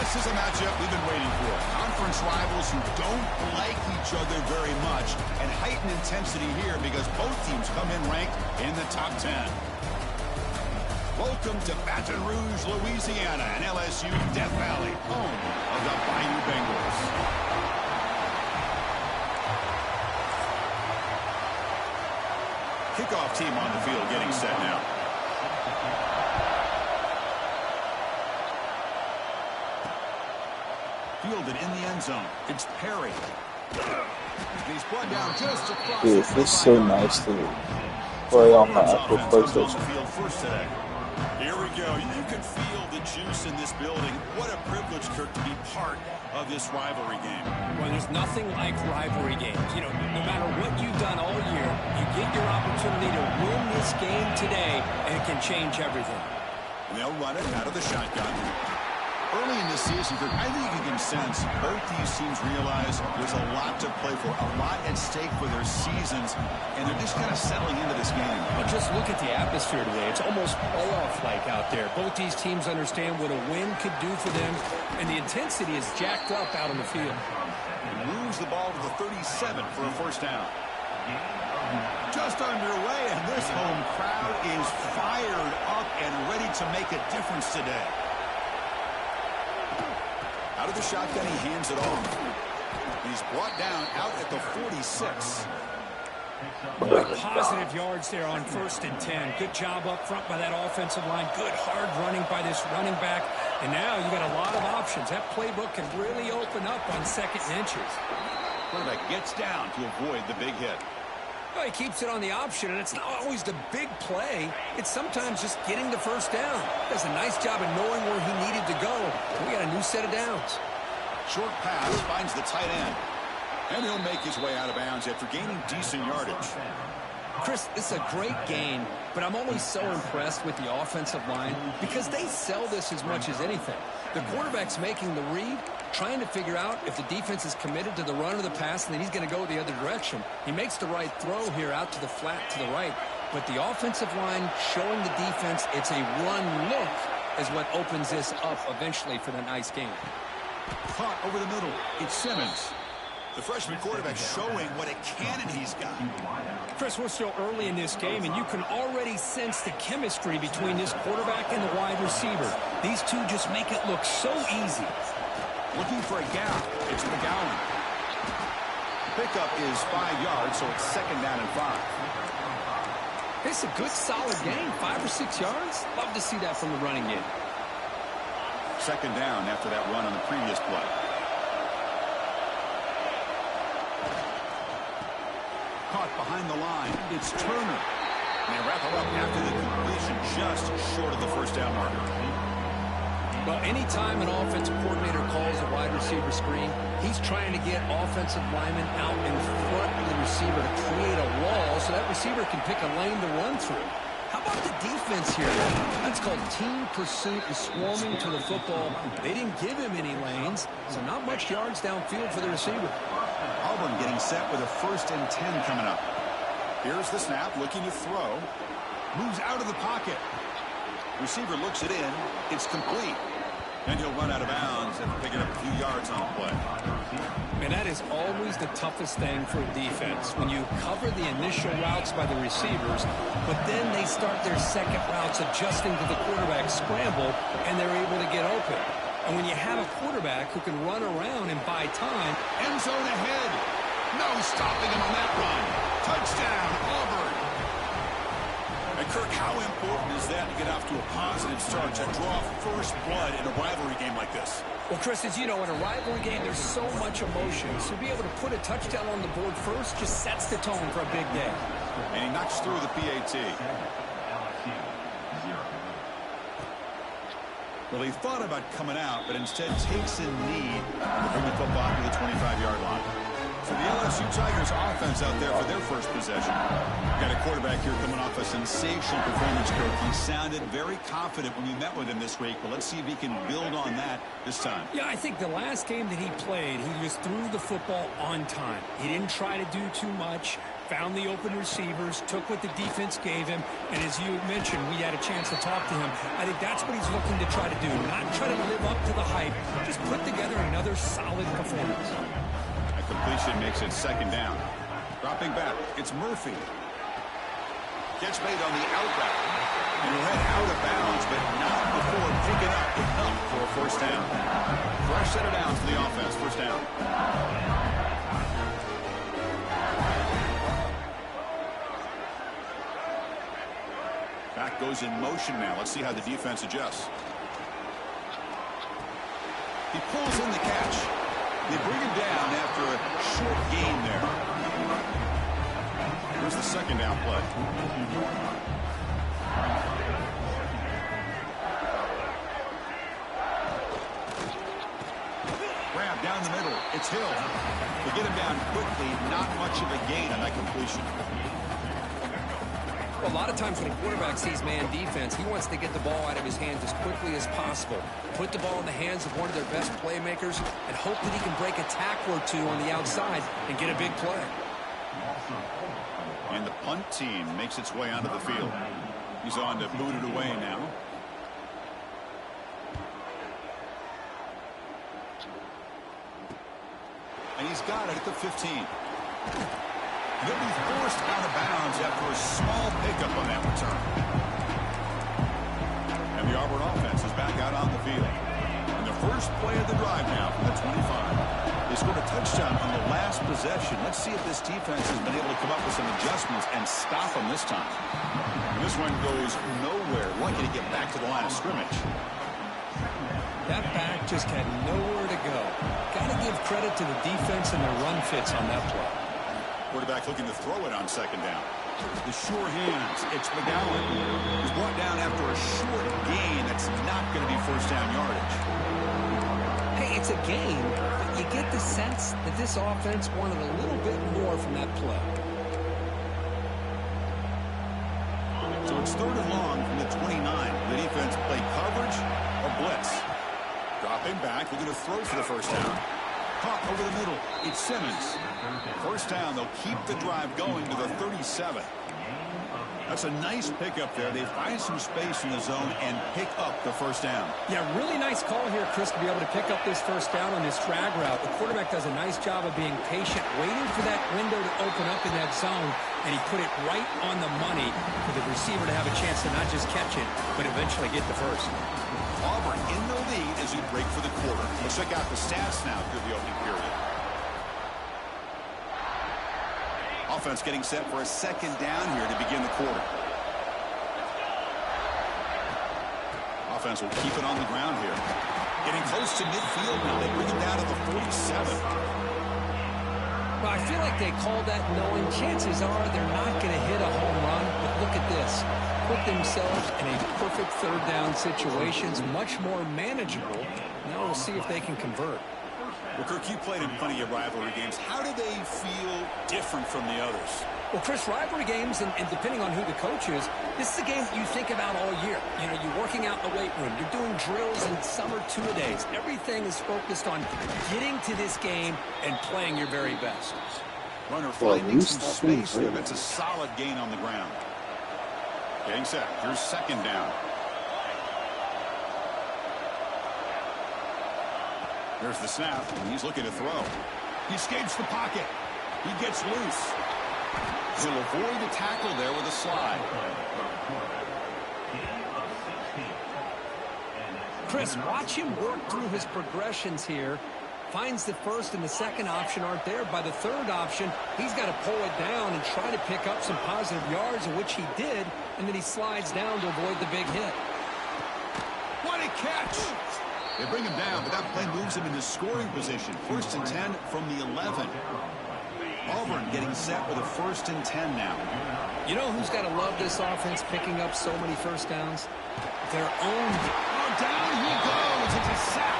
This is a matchup we've been waiting for. Conference rivals who don't like each other very much, and heightened intensity here because both teams come in ranked in the top 10. Welcome to Baton Rouge, Louisiana, and LSU Death Valley, home of the Bayou Bengals. Kickoff team on the field getting set now. Fielded in the end zone. It's Perry. He's brought down just across. Dude, it's so nice to play on my Apple PlayStation. Here we go. You can feel the juice in this building. What a privilege, Kirk, to be part of this rivalry game. Well, there's nothing like rivalry games. You know, no matter what you've done all year, you get your opportunity to win this game today, and it can change everything. And they'll run it out of the shotgun. Early in this season, Kirk, I think you can sense both these teams realize there's a lot to play for, a lot at stake for their seasons, and they're just kind of settling into this game. Well, just look at the atmosphere today. It's almost playoff-like out there. Both these teams understand what a win could do for them, and the intensity is jacked up out on the field. And moves the ball to the 37 for a first down. Just underway, and this home crowd is fired up and ready to make a difference today. Out of the shotgun, he hands it off. He's brought down out at the 46. Positive yards there on 1st and 10. Good job up front by that offensive line. Good hard running by this running back. And now you got a lot of options. That playbook can really open up on 2nd and inches. Quarterback gets down to avoid the big hit. Well, he keeps it on the option, and it's not always the big play. It's sometimes just getting the first down. Does a nice job of knowing where he needed to go. We got a new set of downs. Short pass finds the tight end. And he'll make his way out of bounds after gaining decent yardage. Chris, this is a great game, but I'm always so impressed with the offensive line because they sell this as much as anything. The quarterback's making the read, trying to figure out if the defense is committed to the run or the pass, and then he's going to go the other direction. He makes the right throw here out to the flat to the right, but the offensive line showing the defense it's a run look is what opens this up eventually for the nice game. Caught over the middle. It's Simmons. The freshman quarterback showing what a cannon he's got. Chris, we're still early in this game, and you can already sense the chemistry between this quarterback and the wide receiver. These two just make it look so easy. Looking for a gap. It's McGowan. Pickup is 5 yards, so it's 2nd down and 5. It's a good, solid game. 5 or 6 yards. Love to see that from the running game. 2nd down after that run on the previous play. Caught behind the line. It's Turner. And they wrap him up after the completion, just short of the first down marker. Well, anytime an offensive coordinator calls a wide receiver screen, he's trying to get offensive linemen out in front of the receiver to create a wall so that receiver can pick a lane to run through. How about the defense here? That's called team pursuit and swarming to the football. They didn't give him any lanes, so not much yards downfield for the receiver. Auburn getting set with a 1st and 10 coming up. Here's the snap, looking to throw. Moves out of the pocket. Receiver looks it in. It's complete. And he'll run out of bounds after picking up a few yards on the play. And that is always the toughest thing for a defense, when you cover the initial routes by the receivers, but then they start their second routes adjusting to the quarterback scramble, and they're able to get open. And when you have a quarterback who can run around and buy time. End zone ahead. No stopping him on that run. Touchdown, Auburn. And Kirk, how important is that to get off to a positive start, to draw first blood in a rivalry game like this? Well, Chris, as you know, in a rivalry game, there's so much emotion. So to be able to put a touchdown on the board first just sets the tone for a big day. And he knocks through the PAT. Well, he thought about coming out, but instead takes a knee to bring the football to the 25-yard line. So the LSU Tigers offense out there for their first possession. Got a quarterback here coming off a sensational performance, Kirk. He sounded very confident when you met with him this week, but let's see if he can build on that this time. Yeah, I think the last game that he played, he just threw the football on time. He didn't try to do too much. found the open receivers, took what the defense gave him, and as you mentioned, we had a chance to talk to him. I think that's what he's looking to try to do, not try to live up to the hype, just put together another solid performance. A completion makes it second down. Dropping back, it's Murphy. Gets made on the out route. And ran out of bounds, but not before picking up enough for a first down. Fresh set of downs for the offense, first down. Back goes in motion now. Let's see how the defense adjusts. He pulls in the catch. They bring him down after a short gain there. Here's the second down play. Grab down the middle. It's Hill. They get him down quickly. Not much of a gain on that completion. Well, a lot of times when a quarterback sees man defense, he wants to get the ball out of his hands as quickly as possible. Put the ball in the hands of one of their best playmakers and hope that he can break a tackle or two on the outside and get a big play. And the punt team makes its way onto the field. He's on to boot it away now. And he's got it at the 15. He'll be forced out of bounds after a small pickup on that return. And the Auburn offense is back out on the field. And the first play of the drive now from the 25. They scored a touchdown on the last possession. Let's see if this defense has been able to come up with some adjustments and stop them this time. And this one goes nowhere. Lucky to get back to the line of scrimmage. That back just had nowhere to go. Got to give credit to the defense and their run fits on that play. Quarterback looking to throw it on second down. The sure hands. It's McGowan. He's brought down after a short gain. That's not going to be first down yardage. Hey, it's a gain, but you get the sense that this offense wanted a little bit more from that play. So it's third and long from the 29. The defense play coverage or blitz. Dropping back. Looking to throw for the first down. Caught over the middle. It's Simmons. First down. They'll keep the drive going to the 37. That's a nice pickup there. They find some space in the zone and pick up the first down. Yeah, really nice call here, Chris, to be able to pick up this first down on this drag route. The quarterback does a nice job of being patient, waiting for that window to open up in that zone, and he put it right on the money for the receiver to have a chance to not just catch it, but eventually get the first. Auburn in the lead as we break for the quarter. Let's check out the stats now through the opening period. Offense getting set for a second down here to begin the quarter. Offense will keep it on the ground here. Getting close to midfield now. They bring it down to the 47. Well, I feel like they called that knowing chances are they're not going to hit a home run. But look at this. Put themselves in a perfect third down situations, much more manageable. Now we'll see if they can convert. Well, Kirk, you played in plenty of rivalry games. How do they feel different from the others? Well, Chris, rivalry games, and depending on who the coach is, this is a game that you think about all year. You know, you're working out in the weight room. You're doing drills and summer two-a-days. Everything is focused on getting to this game and playing your very best. Runner finding some space here. That's a solid gain on the ground. Getting set. Here's second down. There's the snap, and he's looking to throw. He escapes the pocket. He gets loose. He'll avoid the tackle there with a slide. Chris, watch him work through his progressions here. Finds the first and the second option aren't there. By the third option, he's got to pull it down and try to pick up some positive yards, which he did, and then he slides down to avoid the big hit. What a catch! They bring him down, but that play moves him into scoring position. First and 10 from the 11. Auburn getting set with a first and 10 now. You know who's got to love this offense picking up so many first downs? Their own. Oh, down he goes. It's a sack.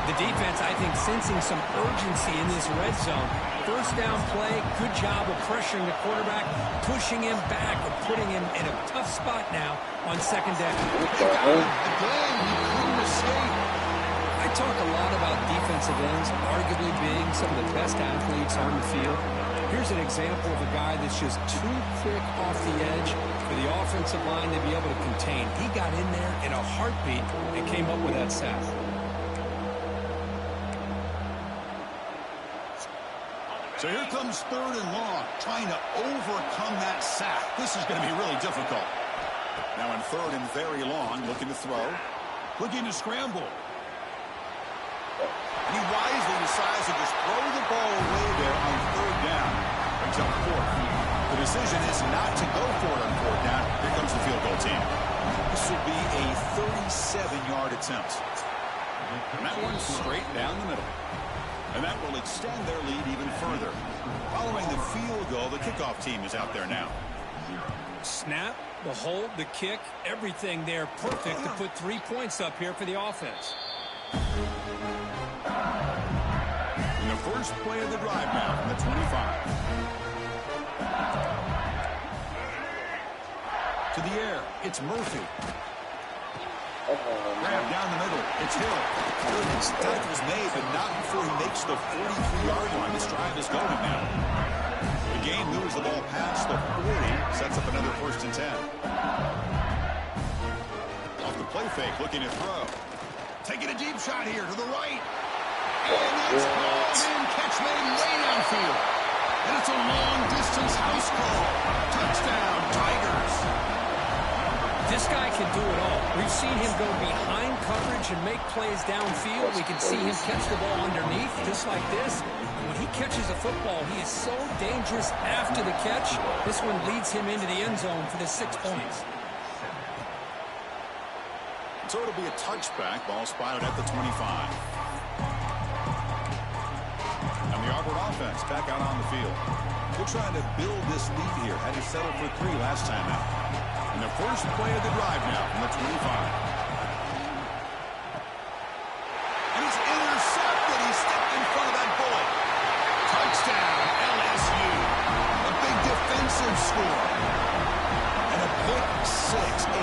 The defense, I think, sensing some urgency in this red zone. First down play, good job of pressuring the quarterback, pushing him back, and putting him in a tough spot now on second down. Again, he couldn't escape. I talk a lot about defensive ends arguably being some of the best athletes on the field. Here's an example of a guy that's just too quick off the edge for the offensive line to be able to contain. He got in there in a heartbeat and came up with that sack. So here comes 3rd and long, trying to overcome that sack. This is going to be really difficult. Now in 3rd and very long, looking to throw, looking to scramble. And he wisely decides to just throw the ball away there on 3rd down. Brings up 4th. The decision is not to go for it on 4th down. Here comes the field goal team. This will be a 37-yard attempt. And that one's straight down the middle. And that will extend their lead even further. Following the field goal, the kickoff team is out there now. Snap, the hold, the kick, everything there perfect to put 3 points up here for the offense. In the first play of the drive now from the 25. To the air, it's Murphy. Grab down the middle, it's Hill. Goodness, tackle's made, but not before he makes the 43-yard line. This drive is going now. The game moves the ball past the 40, sets up another 1st and 10. Off the play fake, looking to throw. Taking a deep shot here to the right. And that's called in, catch made way downfield. And it's a long-distance house call. Touchdown, Tigers. This guy can do it all. We've seen him go behind coverage and make plays downfield. We can see him catch the ball underneath, just like this. And when he catches a football, he is so dangerous after the catch. This one leads him into the end zone for the 6 points. So it'll be a touchback. Ball spotted at the 25. And the Auburn offense back out on the field. They're trying to build this lead here. Had to settle for 3 last time out. And the first play of the drive now from the 25. And he's intercepted. He stepped in front of that bullet. Touchdown, LSU. A big defensive score. And a pick 6. A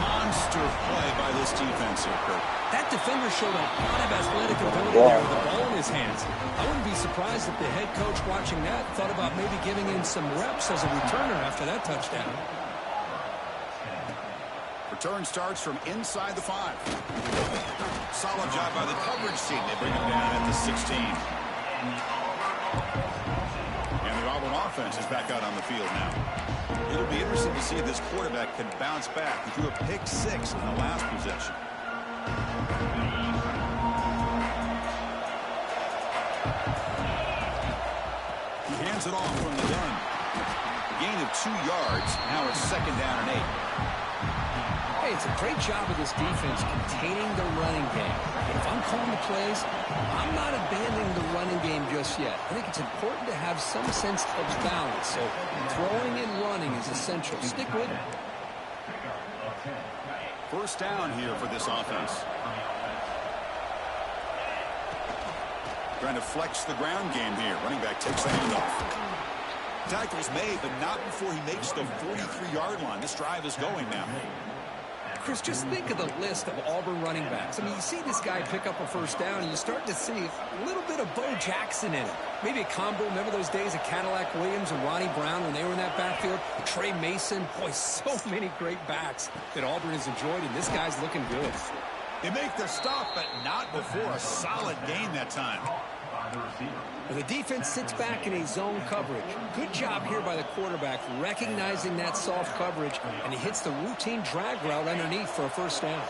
monster play by this defense here, Kurt. That defender showed a lot of athletic ability there with the ball in his hands. I wouldn't be surprised if the head coach watching that thought about maybe giving him some reps as a returner after that touchdown. Return starts from inside the 5. Solid job by the coverage team. They bring him down at the 16. And the Auburn offense is back out on the field now. It'll be interesting to see if this quarterback can bounce back. He threw a pick 6 in the last possession. He hands it off from the gun. Gain of 2 yards. Now it's 2nd down and 8. Hey, it's a great job of this defense containing the running game. But if I'm calling the plays, I'm not abandoning the running game just yet. I think it's important to have some sense of balance. So throwing and running is essential. Stick with it. First down here for this offense. Trying to flex the ground game here. Running back takes the handoff. Tackle's made, but not before he makes the 43-yard line. This drive is going now. Chris, just think of the list of Auburn running backs. I mean, you see this guy pick up a first down, and you start to see a little bit of Bo Jackson in it. Maybe a combo. Remember those days of Cadillac Williams and Ronnie Brown when they were in that backfield? Trey Mason. Boy, so many great backs that Auburn has enjoyed, and this guy's looking good. They make the stop, but not before a solid gain that time. Well, the defense sits back in a zone coverage. Good job here by the quarterback recognizing that soft coverage, and he hits the routine drag route underneath for a first down.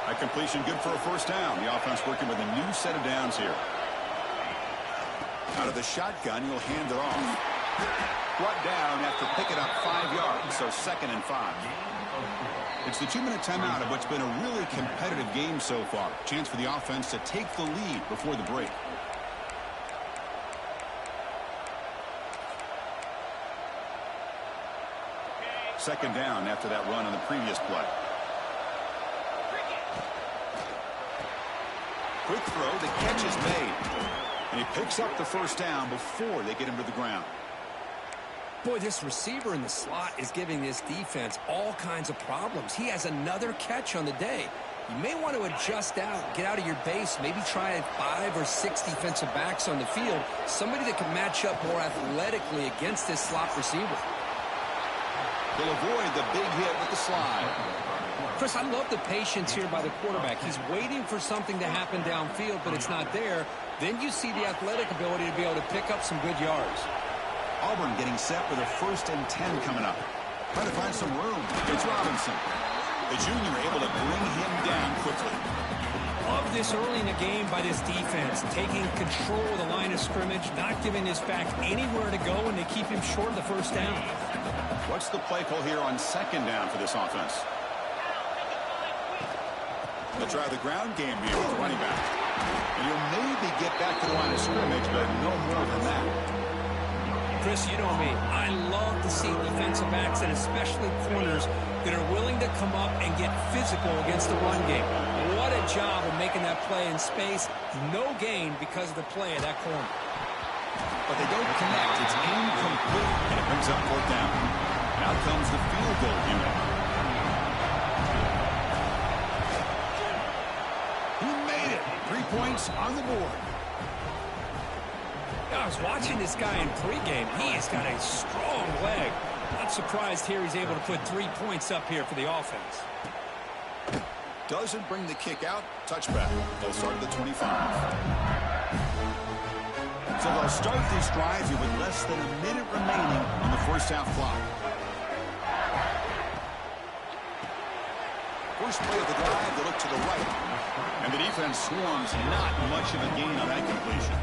That completion good for a first down. The offense working with a new set of downs here. Out of the shotgun, he'll hand it off. Brought down after picking up 5 yards, so 2nd and 5. It's the 2-minute timeout of what's been a really competitive game so far. Chance for the offense to take the lead before the break. Second down after that run on the previous play. Quick throw, the catch is made. And he picks up the first down before they get him to the ground. Boy, this receiver in the slot is giving this defense all kinds of problems. He has another catch on the day. You may want to adjust out, get out of your base, maybe try 5 or 6 defensive backs on the field, somebody that can match up more athletically against this slot receiver. He'll avoid the big hit with the slide. Chris, I love the patience here by the quarterback. He's waiting for something to happen downfield, but it's not there. Then you see the athletic ability to be able to pick up some good yards. Auburn getting set with a 1st and 10 coming up. Trying to find some room. It's Robinson. The junior able to bring him down quickly. Love this early in the game by this defense, taking control of the line of scrimmage, not giving his back anywhere to go, and they keep him short of the 1st down. What's the play call here on 2nd down for this offense? They'll try the ground game here with the running back. And he'll maybe get back to the line of scrimmage, but no more than that. Chris, you know me. I love to see defensive backs and especially corners that are willing to come up and get physical against the run game. What a job of making that play in space. No gain because of the play of that corner. But they don't connect. It's incomplete, and it brings up 4th down. Now comes the field goal unit. He made it. 3 points on the board. I was watching this guy in pregame. He has got a strong leg. Not surprised here he's able to put 3 points up here for the offense. Doesn't bring the kick out. Touchback. They'll start at the 25. So they'll start this drive here with less than a minute remaining on the 1st half clock. First play of the drive, they look to the right. And the defense swarms. Not much of a gain on that completion.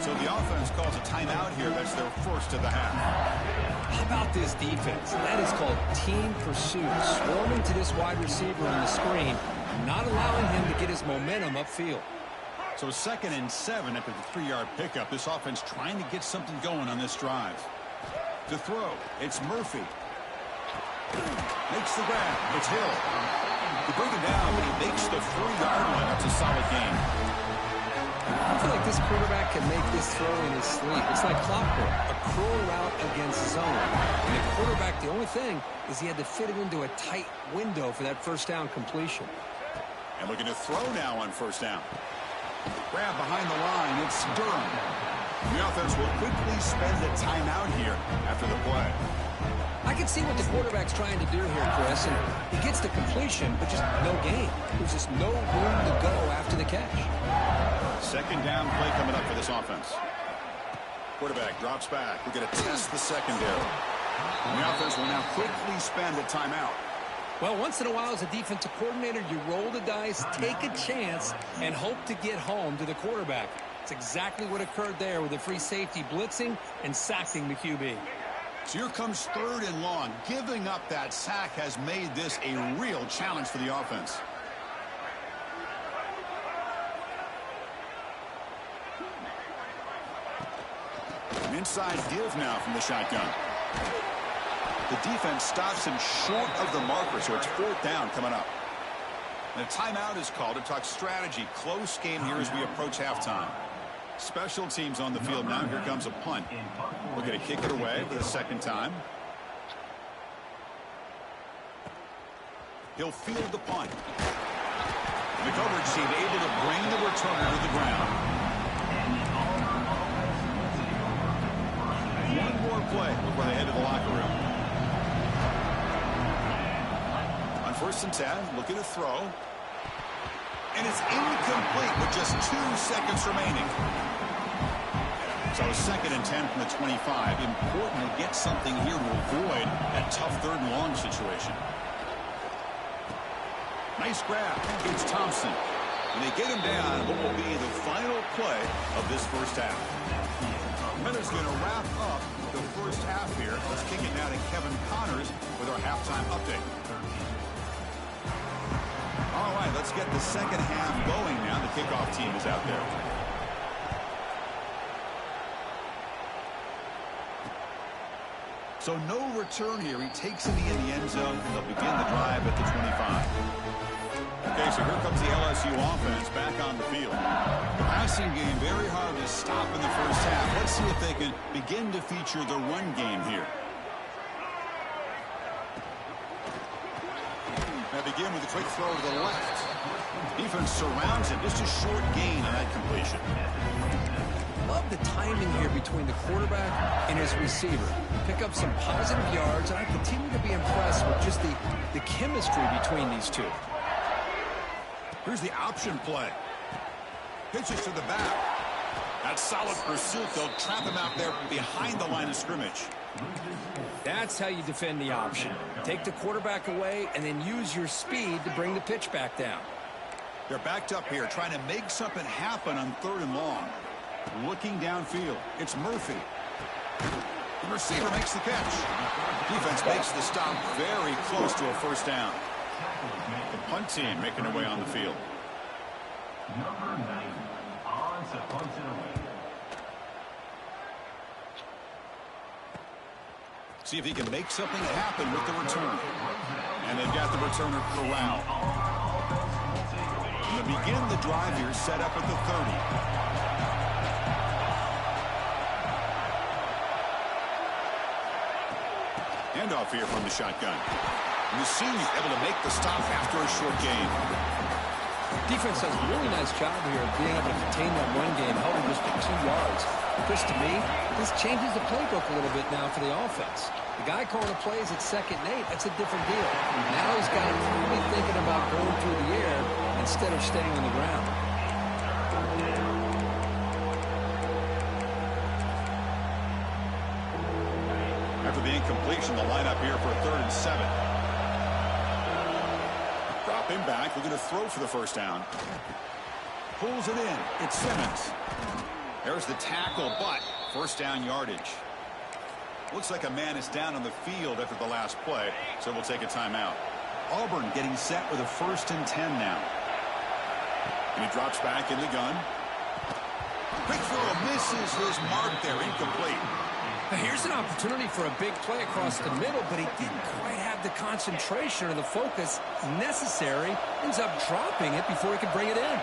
So the offense calls a timeout here. That's their 1st of the half. How about this defense? That is called team pursuit. Swarming to this wide receiver on the screen, not allowing him to get his momentum upfield. So 2nd and 7 after the 3-yard pickup. This offense trying to get something going on this drive. To throw, it's Murphy. Makes the grab. It's Hill. He brings it down, but he makes the 4-yard line. That's a solid gain. I feel like this quarterback can make this throw in his sleep. It's like clockwork, a curl route against zone. And the quarterback, the only thing is he had to fit it into a tight window for that 1st down completion. And looking to throw now on 1st down. Grab behind the line. It's Durham. The offense will quickly spend a timeout here after the play. I can see what the quarterback's trying to do here, Chris. And he gets the completion, but just no gain. There's just no room to go after the catch. 2nd down play coming up for this offense. Quarterback drops back. We're going to test the secondary. And the offense will now quickly spend a timeout. Well, once in a while as a defensive coordinator, you roll the dice, take a chance, and hope to get home to the quarterback. It's exactly what occurred there with the free safety blitzing and sacking the QB. So here comes 3rd and long. Giving up that sack has made this a real challenge for the offense. An inside give now from the shotgun. The defense stops him short of the marker, so it's 4th down coming up. And a timeout is called to talk strategy. Close game here as we approach halftime. Special teams on the field now. Here comes a punt. We're going to kick it away for the 2nd time. He'll field the punt. The coverage team able to bring the returner to the ground. One more play before they head to the locker room. On 1st and 10, looking to throw. And it's incomplete with just 2 seconds remaining. So 2nd and 10 from the 25. Important to get something here to avoid that tough 3rd and long situation. Nice grab. It's Thompson. And they get him down what will be the final play of this 1st half. Miller's going to wrap up the 1st half here. Let's kick it now to Kevin Connors with our halftime update. All right, let's get the 2nd half going now. The kickoff team is out there. So no return here. He takes it in the end zone. They'll begin the drive at the 25. Okay, so here comes the LSU offense back on the field. The passing game very hard to stop in the 1st half. Let's see if they can begin to feature the run game here. Now begin with a quick throw to the left. Defense surrounds him. Just a short gain on that completion. Love the timing here between the quarterback and his receiver. Pick up some positive yards, and I continue to be impressed with just the chemistry between these two. Here's the option play. Pitches to the back. That's solid pursuit. They'll trap him out there behind the line of scrimmage. That's how you defend the option. Take the quarterback away and then use your speed to bring the pitch back down. They're backed up here trying to make something happen on 3rd and long. Looking downfield. It's Murphy. The receiver makes the catch. Defense makes the stop very close to a first down. The punt team making their way on the field. Number 9 on to punt it away. See if he can make something happen with the return. And they've got the returner corralled. And they begin the drive here, set up at the 30. Handoff here from the shotgun. And the senior able to make the stop after a short gain. Defense does a really nice job here of being able to contain that run game, holding just for 2 yards. Chris, to me, this changes the playbook a little bit now for the offense. The guy calling the plays at 2nd and 8, that's a different deal. Now he's got him really thinking about going through the air instead of staying on the ground. After the incompletion, the lineup here for a 3rd and 7. Drop him back, looking to throw for the first down. Pulls it in. It's Simmons. There's the tackle, but first down yardage. Looks like a man is down on the field after the last play, so we'll take a timeout. Auburn getting set with a 1st and 10 now. And he drops back in the gun. Quick throw, misses his mark there, incomplete. Now here's an opportunity for a big play across the middle, but he didn't quite have the concentration or the focus necessary. Ends up dropping it before he could bring it in.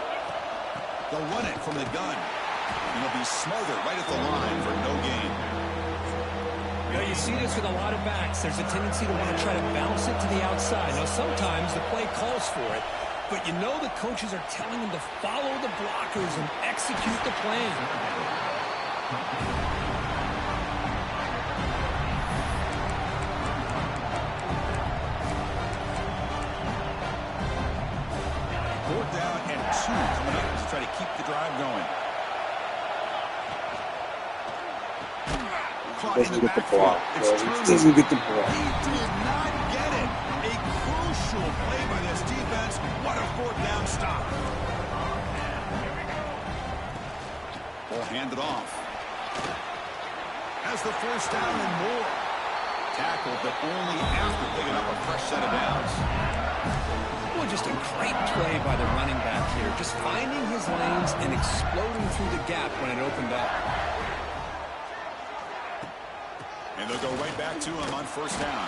They'll run it from the gun. And he'll be smothered right at the line for no gain. You know, you see this with a lot of backs. There's a tendency to want to try to bounce it to the outside. Now, sometimes the play calls for it, but you know the coaches are telling them to follow the blockers and execute the plan. Fourth down and 2 coming up to try to keep the drive going. Doesn't get the block. Doesn't get the block. He did not get it. A crucial play by this defense. What a 4th down stop. Ball handed off. Has the first down and more. Tackled, but only after picking up a fresh set of downs. Well, just a great play by the running back here. Just finding his lanes and exploding through the gap when it opened up. And they'll go right back to him on first down.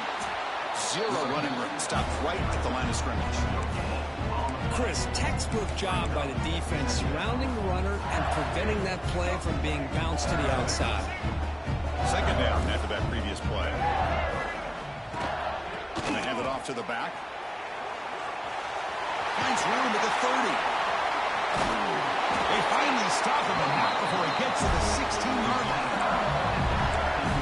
0 running room. Stopped right at the line of scrimmage. Chris, textbook job by the defense surrounding the runner and preventing that play from being bounced to the outside. 2nd down after that previous play. And they hand it off to the back. Finds room at the 30. They finally stop him, but not before he gets to the 16-yard line.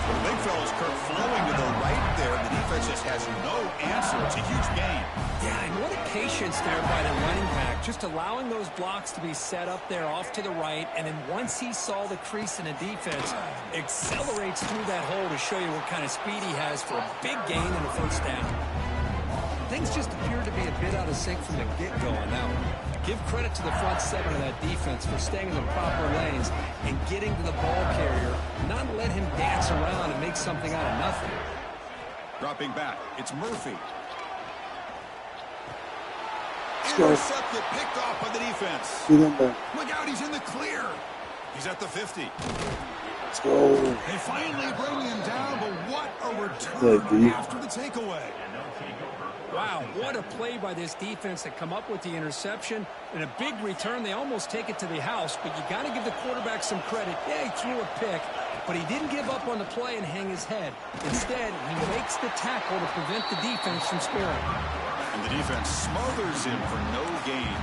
The big fella's Kirk flowing to the right there. The defense just has no answer. It's a huge gain. Yeah, and what a patience there by the running back. Just allowing those blocks to be set up there off to the right. And then once he saw the crease in the defense, accelerates through that hole to show you what kind of speed he has for a big gain and a first down. Things just appear to be a bit out of sync from the get-go on that one. Give credit to the front 7 of that defense for staying in the proper lanes and getting to the ball carrier, not let him dance around and make something out of nothing. Dropping back, it's Murphy. go. Intercepted, picked off by the defense. Get in there. Look out, he's in the clear. He's at the 50. Let's go. They finally bring him down, but what a return after the takeaway. Wow, what a play by this defense to come up with the interception and a big return. They almost take it to the house, but you got to give the quarterback some credit. Yeah, he threw a pick, but he didn't give up on the play and hang his head. Instead, he makes the tackle to prevent the defense from scoring. And the defense smothers him for no gain.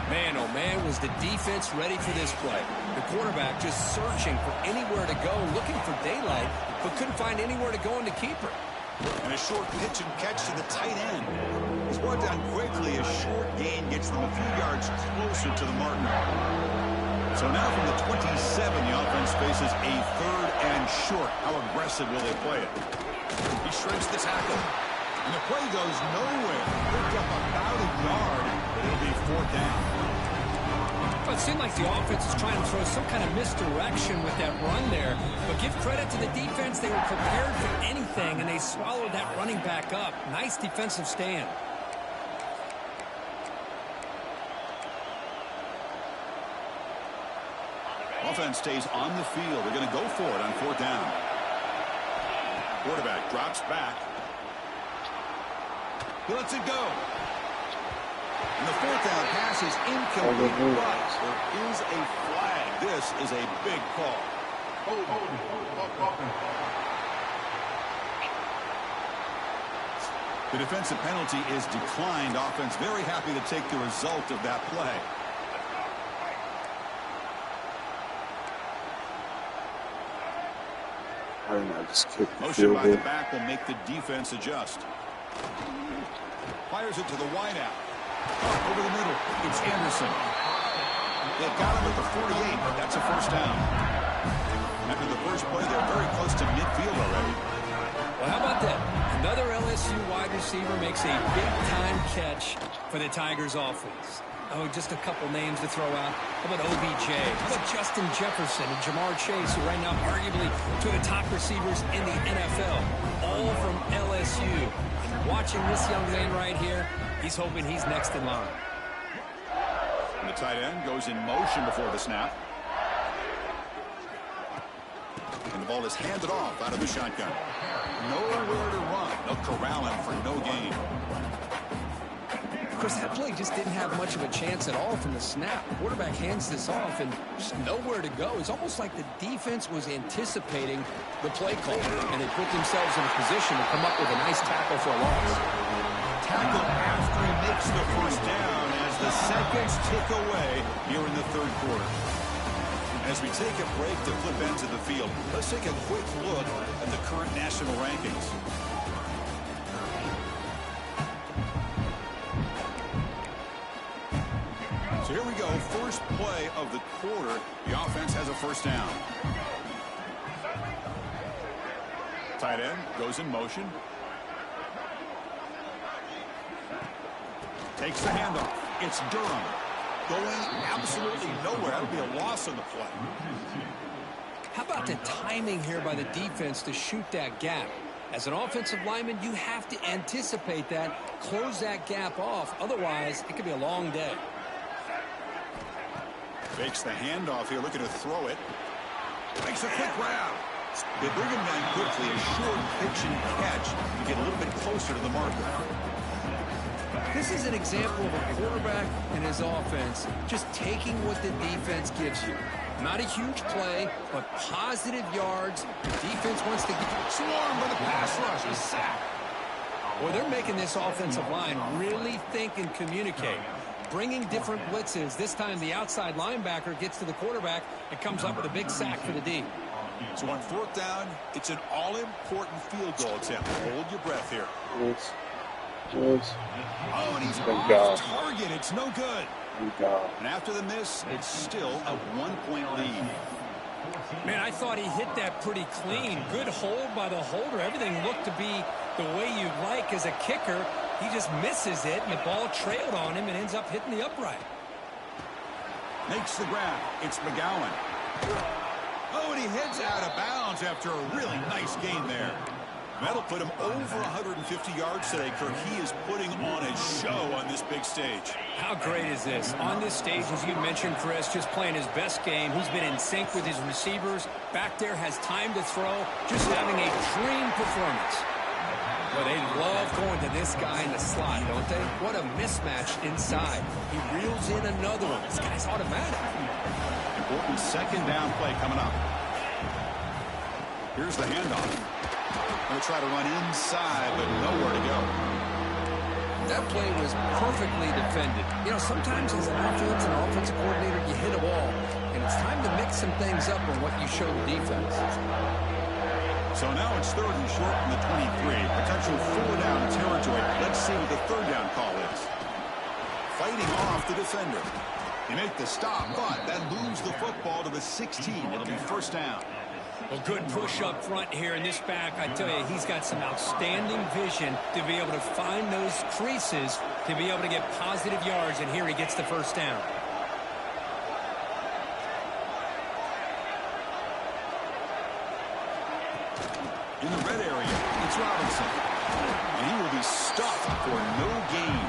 Man, oh man, was the defense ready for this play. The quarterback just searching for anywhere to go, looking for daylight, but couldn't find anywhere to go in the keeper. And a short pitch and catch to the tight end. He's brought down quickly. A short gain gets them a few yards closer to the marker. So now from the 27, the offense faces a 3rd and short. How aggressive will they play it? He shreds the tackle. And the play goes nowhere. Picked up about a yard, but it'll be 4th down. Well, it seemed like the offense is trying to throw some kind of misdirection with that run there. But give credit to the defense. They were prepared for anything, and they swallowed that running back up. Nice defensive stand. Offense stays on the field. They're going to go for it on 4th down. Quarterback drops back. He lets it go. And the 4th down pass is incomplete, but there is a flag. This is a big call. The defensive penalty is declined. Offense very happy to take the result of that play. Motion by the back will make the defense adjust. Fires it to the wideout. Up over the middle. It's Anderson. They've got him at the 48. That's a 1st down. After the first play, they're very close to midfield already. Well, how about that? Another LSU wide receiver makes a big-time catch for the Tigers offense. Oh, just a couple names to throw out. How about OBJ? How about Justin Jefferson and Jamar Chase, who right now arguably two of the top receivers in the NFL, all from LSU. And watching this young man right here, he's hoping he's next in line. And the tight end goes in motion before the snap. And the ball is handed off out of the shotgun. Nowhere to run. They'll corral him for no gain. Chris, that play just didn't have much of a chance at all from the snap. The quarterback hands this off and just nowhere to go. It's almost like the defense was anticipating the play call, and they put themselves in a position to come up with a nice tackle for a loss. Tackle after he makes the 1st down as the seconds tick away here in the 3rd quarter. As we take a break to flip ends of the field, let's take a quick look at the current national rankings. So here we go. First play of the quarter. The offense has a 1st down. Tight end goes in motion. Takes the handoff. It's Durham. Going absolutely nowhere. That'll be a loss on the play. How about the timing here by the defense to shoot that gap? As an offensive lineman, you have to anticipate that, close that gap off. Otherwise, it could be a long day. Fakes the handoff here, looking to throw it. Makes a quick grab. They bring him down quickly. A short pitch and catch to get a little bit closer to the marker. This is an example of a quarterback and his offense just taking what the defense gives you. Not a huge play, but positive yards. The defense wants to get swarmed by the pass rush. A sack. Well, they're making this offensive line really think and communicate. Bringing different blitzes. This time the outside linebacker gets to the quarterback and comes up with a big sack for the D. So on 4th down, it's an all-important field goal attempt. Hold your breath here. Oh, and he's off target. It's no good. And after the miss, it's still a 1-point lead. Man, I thought he hit that pretty clean. Good hold by the holder. Everything looked to be the way you'd like as a kicker. He just misses it, and the ball trailed on him and ends up hitting the upright. Makes the grab. It's McGowan. Oh, and he heads out of bounds after a really nice gain there. That'll put him over 150 yards today, Kirk. He is putting on a show on this big stage. How great is this? On this stage, as you mentioned, Chris, just playing his best game. He's been in sync with his receivers. Back there, has time to throw. Just having a dream performance. Well, they love going to this guy in the slot, don't they? What a mismatch inside. He reels in another one. This guy's automatic. Important 2nd down play coming up. Here's the handoff. Going to try to run inside, but nowhere to go. That play was perfectly defended. You know, sometimes as an offense and offensive coordinator, you hit a wall, and it's time to mix some things up on what you show the defense. So now it's 3rd and short from the 23. Potential 4-down territory. Let's see what the 3rd down call is. Fighting off the defender. They make the stop, but that moves the football to the 16. It'll be 1st down. Well, good push up front here in this back. I tell you, he's got some outstanding vision to be able to find those creases to be able to get positive yards, and here he gets the 1st down. In the red area, it's Robinson. And he will be stuffed for no gain.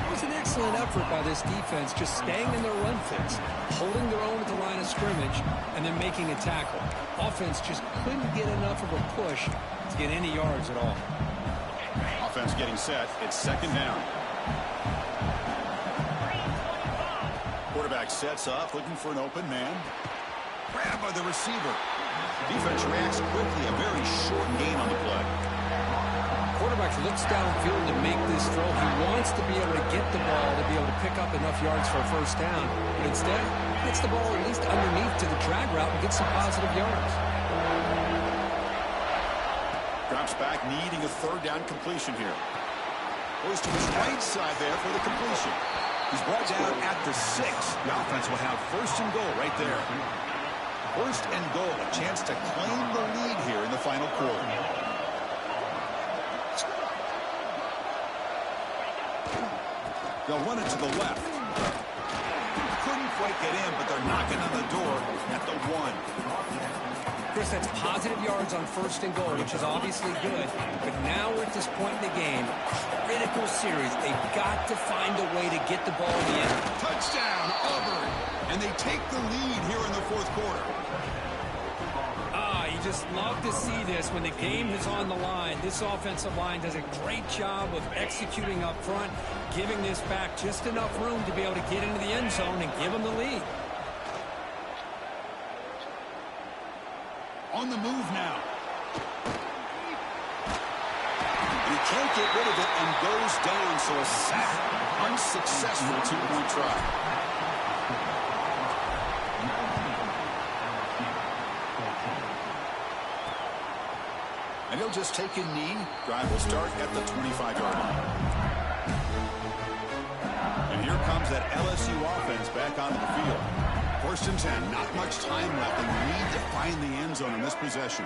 It was an excellent effort by this defense, just staying in their run fits, holding their own at the line of scrimmage, and then making a tackle. Offense just couldn't get enough of a push to get any yards at all. Offense getting set. It's 2nd down. Quarterback sets up, looking for an open man. Grabbed by the receiver. Defense reacts quickly. A very short gain on the play. Quarterback looks downfield to make this throw. He wants to be able to get the ball to be able to pick up enough yards for a 1st down. But instead, he gets the ball at least underneath to the drag route and gets some positive yards. Drops back, needing a 3rd down completion here. Goes to his right side there for the completion. He's brought down at the 6. The offense will have 1st and goal right there. 1st and goal, a chance to claim the lead here in the final quarter. They'll run it to the left. Couldn't quite get in, but they're knocking on the door at the 1. Chris, that's positive yards on 1st and goal, which is obviously good. But now we're at this point in the game, critical series. They've got to find a way to get the ball in the end. Touchdown, Auburn. And they take the lead here in the 4th quarter. You just love to see this when the game is on the line. This offensive line does a great job of executing up front, giving this back just enough room to be able to get into the end zone and give them the lead. On the move now. He can't get rid of it and goes down, so a sack. Unsuccessful 2-point try. And he'll just take a knee. Drive will start at the 25-yard line. And here comes that LSU offense back onto the field. 1st and 10. Not much time left. They need to find the end zone in this possession.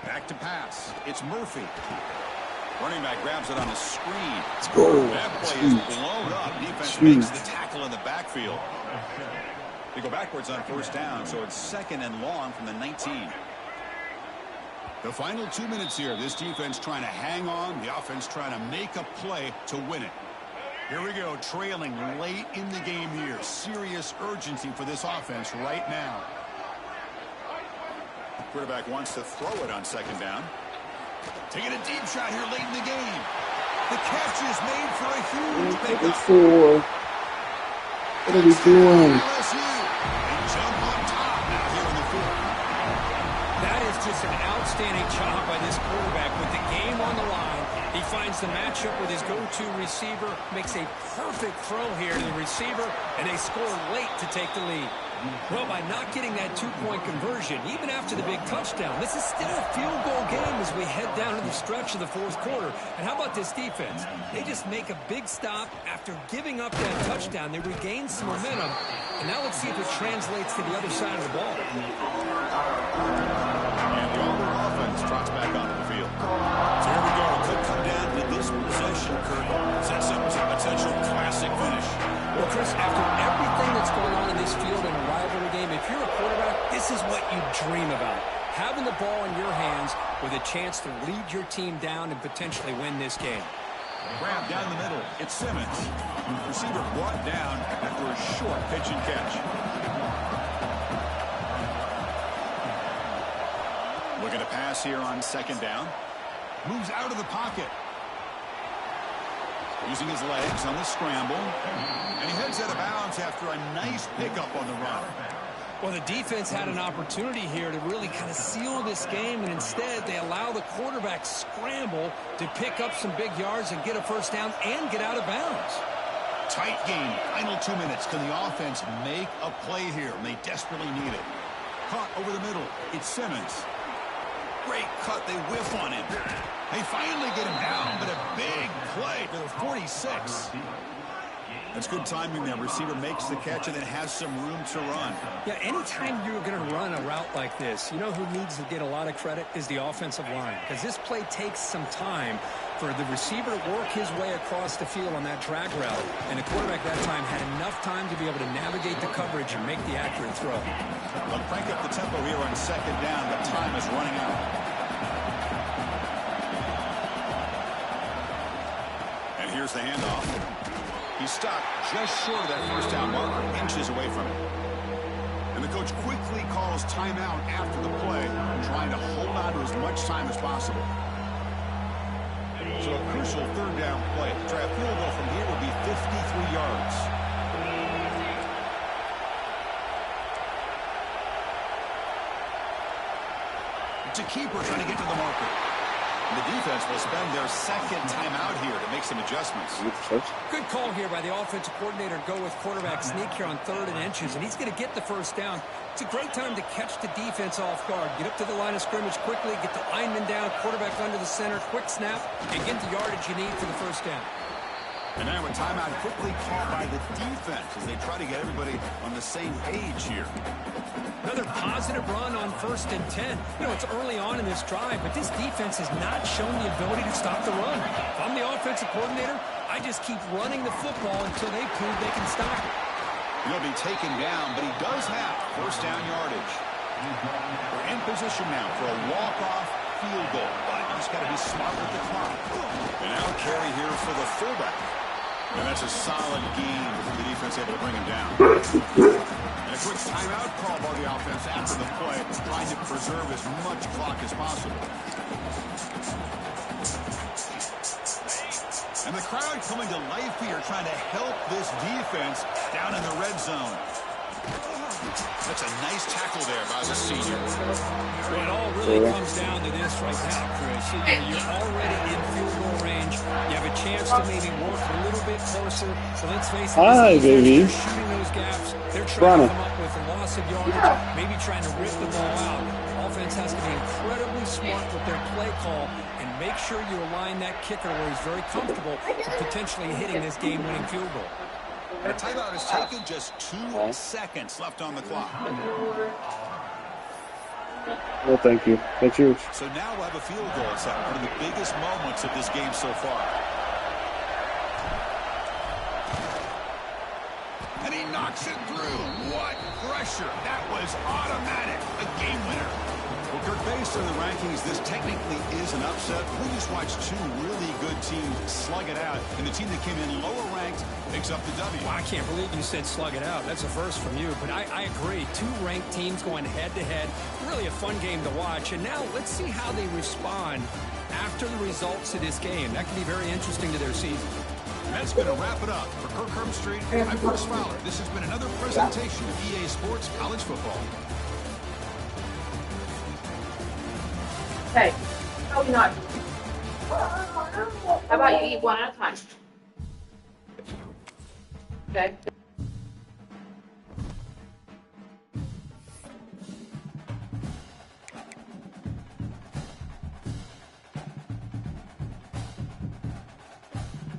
Back to pass. It's Murphy. Running back grabs it on the screen. Let's go. That play is blown up. Defense makes the tackle in the backfield. They go backwards on 1st down, so it's 2nd and long from the 19. The final 2 minutes here. This defense trying to hang on. The offense trying to make a play to win it. Here we go. Trailing late in the game here. Serious urgency for this offense right now. Quarterback wants to throw it on 2nd down. Taking a deep shot here late in the game. The catch is made for a huge pickup. What are we doing? LSU. They jump on top now here in the 4th. That is just an outstanding job by this quarterback with the game on the line. He finds the matchup with his go-to receiver, makes a perfect throw here to the receiver, and they score late to take the lead. Well, by not getting that 2-point conversion, even after the big touchdown, this is still a field goal game as we head down to the stretch of the 4th quarter. And how about this defense? They just make a big stop after giving up that touchdown. They regain some momentum. And now let's see if it translates to the other side of the ball. And the Auburn offense trots back onto the field. So here we go. It could come down to this possession, Kurt. Sets up a potential classic finish. Well, Chris, after everything that's going on in this field in a rivalry game, if you're a quarterback, this is what you dream about. Having the ball in your hands with a chance to lead your team down and potentially win this game. Grab down the middle. It's Simmons. Receiver brought down after a short pitch and catch. Looking to pass here on 2nd down. Moves out of the pocket. Using his legs on the scramble. And he heads out of bounds after a nice pickup on the run. Well, the defense had an opportunity here to really kind of seal this game, and instead they allow the quarterback scramble to pick up some big yards and get a first down and get out of bounds. Tight game. Final 2 minutes. Can the offense make a play here? And they desperately need it. Caught over the middle. It's Simmons. Great cut. They whiff on him. They finally get him down, but a big play to the 46. That's good timing there. Receiver makes the catch and then has some room to run. Yeah, anytime you're going to run a route like this, you know who needs to get a lot of credit is the offensive line, because this play takes some time for the receiver to work his way across the field on that drag route, and the quarterback that time had enough time to be able to navigate the coverage and make the accurate throw. They'll crank up the tempo here on second down, but time is running out. And here's the handoff. He's stopped just short of that first down marker, inches away from it. And the coach quickly calls timeout after the play, trying to hold on to as much time as possible. So a crucial third down play. To try a field goal from here would be 53 yards. It's a keeper trying to get to the marker. And the defense will spend their second timeout here to make some adjustments. Good call here by the offensive coordinator to go with quarterback sneak here on 3rd and inches, and he's going to get the first down. It's a great time to catch the defense off guard. Get up to the line of scrimmage quickly, get the lineman down, quarterback under the center, quick snap, and get the yardage you need for the first down. And now a timeout quickly called by the defense as they try to get everybody on the same page here. Another positive run on 1st and 10. You know, it's early on in this drive, but this defense has not shown the ability to stop the run. If I'm the offensive coordinator, I just keep running the football until they prove they can stop it. He'll be taken down, but he does have first down yardage. We're in position now for a walk-off field goal, but you just got to be smart with the clock. And now a carry here for the fullback. And that's a solid gain before the defense able to bring him down. And a quick timeout call by the offense after the play, trying to preserve as much clock as possible. And the crowd coming to life here, trying to help this defense down in the red zone. That's a nice tackle there by the senior. Well, it all really comes down to this right now, Chris. You're already in field goal range. You have a chance to maybe work a little bit closer. So let's face it, Hi, baby. they're shooting those gaps. They're trying to come up with a loss of yardage, maybe trying to rip the ball out. Offense has to be incredibly smart with their play call and make sure you align that kicker where he's very comfortable to potentially hitting this game-winning field goal. The timeout is taken, just 2 seconds left on the clock. No, thank you. That's yours. So now we'll have a field goal. It's one of the biggest moments of this game so far. And he knocks it through. What pressure. That was automatic. A game winner. Well, Kirk, based on the rankings, this technically is an upset. We just watched 2 really good teams slug it out, and the team that came in lower ranked picks up the W. Well, I can't believe you said slug it out. That's a first from you, but I agree. 2 ranked teams going head-to-head. Really a fun game to watch, and now let's see how they respond after the results of this game. That can be very interesting to their season. And that's going to wrap it up. For Kirk Herbstreit, I'm Chris Fowler. This has been another presentation of EA Sports College Football. Okay, probably not. How about you eat one at a time? Okay.